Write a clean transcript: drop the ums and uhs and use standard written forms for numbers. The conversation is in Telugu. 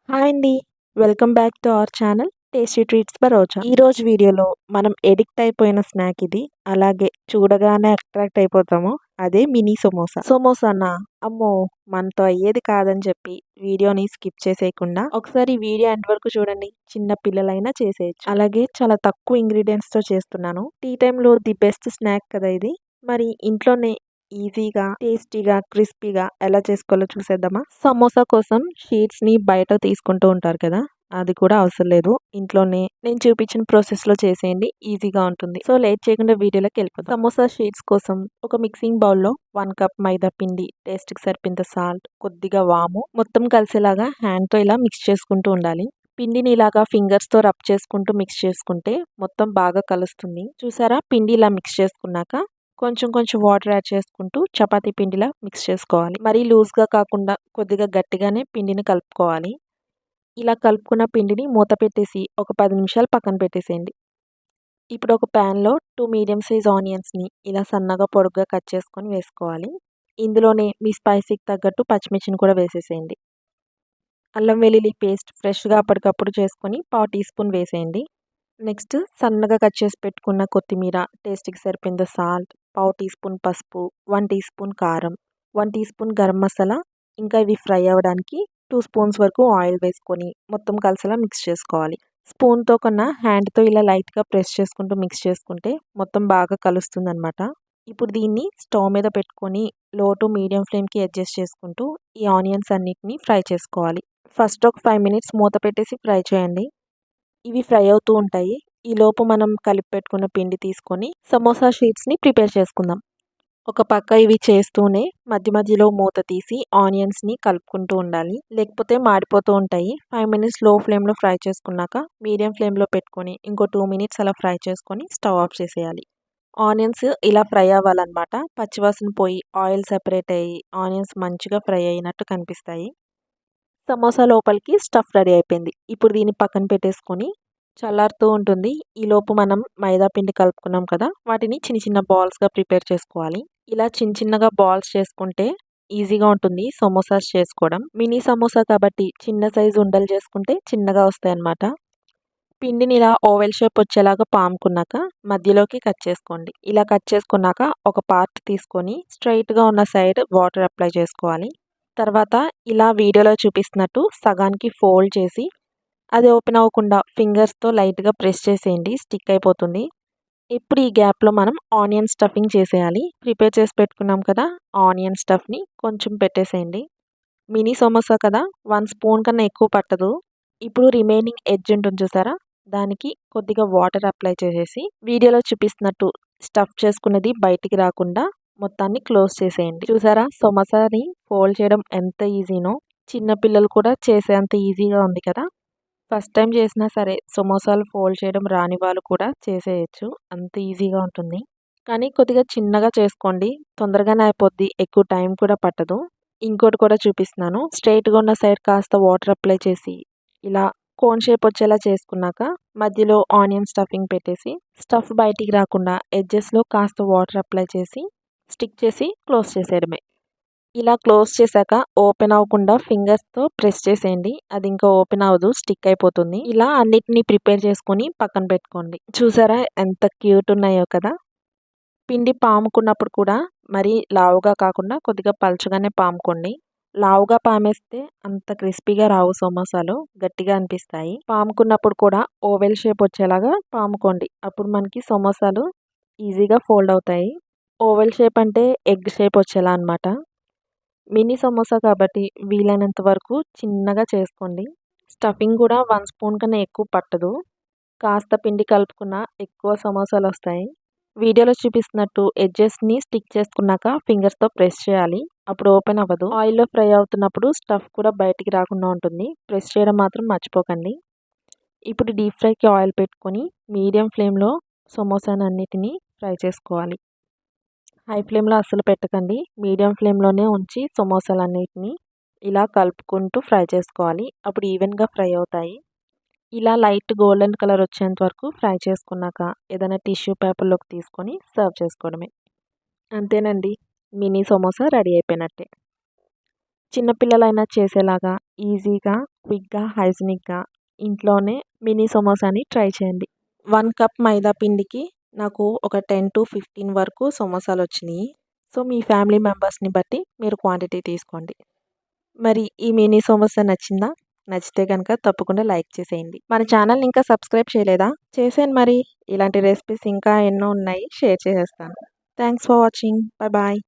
హాయ్ అండి. Welcome back to our channel tasty treats by Roja. ఈరోజు వీడియోలో మనం ఎడిక్ట్ అయిపోయిన స్నాక్ ఇది. అలాగే చూడగానే అట్రాక్ట్ అయిపోతాము. అదే మినీ సమోసా. సమోసానా? అమ్మో! మనతో అయ్యేది కాదని చెప్పి వీడియోని స్కిప్ చేసేయకుండా ఒకసారి వీడియో ఎండ్ వరకు చూడండి. చిన్న పిల్లలైనా చేసేయచ్చు. అలాగే చాలా తక్కువ ఇంగ్రీడియంట్స్తో చేస్తున్నాను. టీ టైంలో ది బెస్ట్ స్నాక్ కదా ఇది. మరి ఇంట్లోనే ఈజీగా, టేస్టీగా, క్రిస్పీగా ఎలా చేసుకోవాలో చూసేద్దామా? సమోసా కోసం షీట్స్‌ని బయట తీసుకుంటూ ఉంటారు కదా! అది కూడా అవసరం లేదు. ఇంట్లోనే నేను చూపించిన ప్రాసెస్‌లో చేసేయండి. ఈజీగా ఉంటుంది. సో, లేట్ చేయకుండా వీడియోలోకి వెళ్ళిపోదాం. సమోసా షీట్స్ కోసం ఒక మిక్సింగ్ బౌల్‌లో 1 కప్ మైదా పిండి, టేస్ట్‌కి సరిపోయేంత సాల్ట్, కొద్దిగా వాము మొత్తం కలిసేలాగా హ్యాండ్‌తో ఇలా మిక్స్ చేసుకుంటూ ఉండాలి. పిండిని ఇలాగా ఫింగర్స్‌తో రబ్ చేసుకుంటూ మిక్స్ చేసుకుంటే మొత్తం బాగా కలుస్తుంది. చూసారా? పిండి ఇలా మిక్స్ చేసుకున్నాక కొంచెం కొంచెం వాటర్ యాడ్ చేసుకుంటూ చపాతీ పిండిలా మిక్స్ చేసుకోవాలి. మరీ లూజ్గా కాకుండా కొద్దిగా గట్టిగానే పిండిని కలుపుకోవాలి. ఇలా కలుపుకున్న పిండిని మూత పెట్టేసి ఒక 10 నిమిషాలు పక్కన పెట్టేసేయండి. ఇప్పుడు ఒక ప్యాన్లో 2 మీడియం సైజ్ ఆనియన్స్ని ఇలా సన్నగా పొడుగ్గా కట్ చేసుకొని వేసుకోవాలి. ఇందులోనే మీ స్పైసీకి తగ్గట్టు పచ్చిమిర్చిని కూడా వేసేసేయండి. అల్లం వెల్లుల్లి పేస్ట్ ఫ్రెష్గా అప్పటికప్పుడు చేసుకొని పావు టీ స్పూన్ వేసేయండి. నెక్స్ట్ సన్నగా కట్ చేసి పెట్టుకున్న కొత్తిమీర, టేస్ట్‌కి సరిపోయేంత సాల్ట్, పావు టీ స్పూన్ పసుపు, 1 టీ స్పూన్ కారం, 1 టీ స్పూన్ గరం మసాలా, ఇంకా ఇవి ఫ్రై అవ్వడానికి 2 స్పూన్స్ వరకు ఆయిల్ వేసుకొని మొత్తం కలిసేలా మిక్స్ చేసుకోవాలి. స్పూన్‌తో కన్నా హ్యాండ్‌తో ఇలా లైట్‌గా ప్రెస్ చేసుకుంటూ మిక్స్ చేసుకుంటే మొత్తం బాగా కలుస్తుందనమాట. ఇప్పుడు దీన్ని స్టవ్ మీద పెట్టుకొని లో టు మీడియం ఫ్లేమ్‌కి అడ్జస్ట్ చేసుకుంటూ ఈ ఆనియన్స్ అన్నిటిని ఫ్రై చేసుకోవాలి. ఫస్ట్ ఒక 5 మినిట్స్ మూత పెట్టేసి ఫ్రై చేయండి. ఇవి ఫ్రై అవుతూ ఉంటాయి. ఈలోపు మనం కలిపి పెట్టుకున్న పిండి తీసుకొని సమోసా షీట్స్‌ని ప్రిపేర్ చేసుకుందాం. ఒక పక్క ఇవి చేస్తూనే మధ్య మధ్యలో మూత తీసి ఆనియన్స్‌ని కలుపుకుంటూ ఉండాలి. లేకపోతే మాడిపోతూ ఉంటాయి. 5 మినిట్స్ లో ఫ్లేమ్‌లో ఫ్రై చేసుకున్నాక మీడియం ఫ్లేమ్‌లో పెట్టుకొని ఇంకో 2 మినిట్స్ అలా ఫ్రై చేసుకొని స్టవ్ ఆఫ్ చేసేయాలి. ఆనియన్స్ ఇలా ఫ్రై అవ్వాలన్నమాట. పచ్చివాసన పోయి ఆయిల్ సెపరేట్ అయ్యి ఆనియన్స్ మంచిగా ఫ్రై అయినట్టు కనిపిస్తాయి. సమోసా లోపలికి స్టఫ్ రెడీ అయిపోయింది. ఇప్పుడు దీన్ని పక్కన పెట్టేసుకొని చల్లారుతూ ఉంటుంది. ఈలోపు మనం మైదా పిండి కలుపుకున్నాం కదా! వాటిని చిన్న చిన్న బాల్స్‌గా ప్రిపేర్ చేసుకోవాలి. ఇలా చిన్న చిన్నగా బాల్స్ చేసుకుంటే ఈజీగా ఉంటుంది సమోసాస్ చేసుకోవడం. మినీ సమోసా కాబట్టి చిన్న సైజు ఉండలు చేసుకుంటే చిన్నగా వస్తాయన్నమాట. పిండిని ఇలా ఓవెల్ షేప్ వచ్చేలాగా పాముకున్నాక మధ్యలోకి కట్ చేసుకోండి. ఇలా కట్ చేసుకున్నాక ఒక పార్ట్ తీసుకొని స్ట్రెయిట్‌గా ఉన్న సైడ్ వాటర్ అప్లై చేసుకోవాలి. తర్వాత ఇలా వీడియోలో చూపిస్తున్నట్టు సగానికి ఫోల్డ్ చేసి అది ఓపెన్ అవ్వకుండా ఫింగర్స్‌తో లైట్‌గా ప్రెస్ చేసేయండి. స్టిక్ అయిపోతుంది. ఇప్పుడు ఈ గ్యాప్‌లో మనం ఆనియన్ స్టఫింగ్ చేసేయాలి. ప్రిపేర్ చేసి పెట్టుకున్నాం కదా! ఆనియన్ స్టఫ్‌ని కొంచెం పెట్టేసేయండి. మినీ సమోసా కదా! 1 స్పూన్ కన్నా ఎక్కువ పట్టదు. ఇప్పుడు రిమైనింగ్ ఎడ్జ్ ఉంటుంది చూసారా? దానికి కొద్దిగా వాటర్ అప్లై చేసేసి వీడియోలో చూపిస్తున్నట్టు స్టఫ్ చేసుకున్నది బయటికి రాకుండా మొత్తాన్ని క్లోజ్ చేసేయండి. చూసారా? సమోసాని ఫోల్డ్ చేయడం ఎంత ఈజీనో చిన్న పిల్లలు కూడా చేసేంత ఈజీగా ఉంది కదా! ఫస్ట్ టైం చేసినా సరే సమోసాలు ఫోల్డ్ చేయడం రాని వాళ్ళు కూడా చేసేయచ్చు. అంత ఈజీగా ఉంటుంది. కానీ కొద్దిగా చిన్నగా చేసుకోండి. తొందరగానే అయిపోద్ది. ఎక్కువ టైం కూడా పట్టదు. ఇంకోటి కూడా చూపిస్తున్నాను. స్ట్రెయిట్‌గా ఉన్న సైడ్ కాస్త వాటర్ అప్లై చేసి ఇలా కోన్ షేప్ వచ్చేలా చేసుకున్నాక మధ్యలో ఆనియన్ స్టఫింగ్ పెట్టేసి స్టఫ్ బయటికి రాకుండా ఎడ్జెస్‌లో కాస్త వాటర్ అప్లై చేసి స్టిక్ చేసి క్లోజ్ చేసేయడమే. ఇలా క్లోజ్ చేశాక ఓపెన్ అవ్వకుండా ఫింగర్స్‌తో ప్రెస్ చేసేయండి. అది ఇంకా ఓపెన్ అవ్వదు. స్టిక్ అయిపోతుంది. ఇలా అన్నిటిని ప్రిపేర్ చేసుకొని పక్కన పెట్టుకోండి. చూసారా ఎంత క్యూట్ ఉన్నాయో కదా! పిండి పాముకున్నప్పుడు కూడా మరీ లావుగా కాకుండా కొద్దిగా పల్చగానే పాముకోండి. లావుగా పామేస్తే అంత క్రిస్పీగా రావు సమోసాలు. గట్టిగా అనిపిస్తాయి. పాముకున్నప్పుడు కూడా ఓవెల్ షేప్ వచ్చేలాగా పాముకోండి. అప్పుడు మనకి సమోసాలు ఈజీగా ఫోల్డ్ అవుతాయి. ఓవెల్ షేప్ అంటే ఎగ్ షేప్ వచ్చేలా అనమాట. మినీ సమోసా కాబట్టి వీలైనంత వరకు చిన్నగా చేసుకోండి. స్టఫింగ్ కూడా 1 స్పూన్ కన్నా ఎక్కువ పట్టదు. కాస్త పిండి కలుపుకున్న ఎక్కువ సమోసాలొస్తాయి. వీడియోలో చూపిస్తున్నట్టు ఎడ్జెస్‌ని స్టిక్ చేసుకున్నాక ఫింగర్స్‌తో ప్రెస్ చేయాలి. అప్పుడు ఓపెన్ అవ్వదు. ఆయిల్‌లో ఫ్రై అవుతున్నప్పుడు స్టఫ్ కూడా బయటికి రాకుండా ఉంటుంది. ప్రెస్ చేయడం మాత్రం మర్చిపోకండి. ఇప్పుడు డీప్ ఫ్రైకి ఆయిల్ పెట్టుకొని మీడియం ఫ్లేమ్‌లో సమోసానన్నిటిని ఫ్రై చేసుకోవాలి. హై ఫ్లేమ్‌లో అస్సలు పెట్టకండి. మీడియం ఫ్లేమ్‌లోనే ఉంచి సమోసాలన్నిటిని ఇలా కలుపుకుంటూ ఫ్రై చేసుకోవాలి. అప్పుడు ఈవెన్‌గా ఫ్రై అవుతాయి. ఇలా లైట్ గోల్డెన్ కలర్ వచ్చేంత వరకు ఫ్రై చేసుకున్నాక ఏదైనా టిష్యూ పేపర్‌లోకి తీసుకొని సర్వ్ చేసుకోవడమే. అంతేనండి. మినీ సమోసా రెడీ అయిపోయినట్టే. చిన్నపిల్లలైనా చేసేలాగా ఈజీగా, క్విక్గా, హైజీనిక్గా ఇంట్లోనే మినీ సమోసాని ట్రై చేయండి. 1 కప్ మైదా పిండికి నాకు ఒక 10-15 వరకు సమోసాలు వచ్చినాయి. సో మీ ఫ్యామిలీ మెంబర్స్ని బట్టి మీరు క్వాంటిటీ తీసుకోండి. మరి ఈ మినీ సమోసా నచ్చిందా? నచ్చితే కనుక తప్పకుండా లైక్ చేసేయండి. మన ఛానల్ని ఇంకా సబ్స్క్రైబ్ చేయలేదా? చేసేయండి మరి. ఇలాంటి రెసిపీస్ ఇంకా ఎన్నో ఉన్నాయి, షేర్ చేసేస్తాను. Thanks for watching. Bye bye.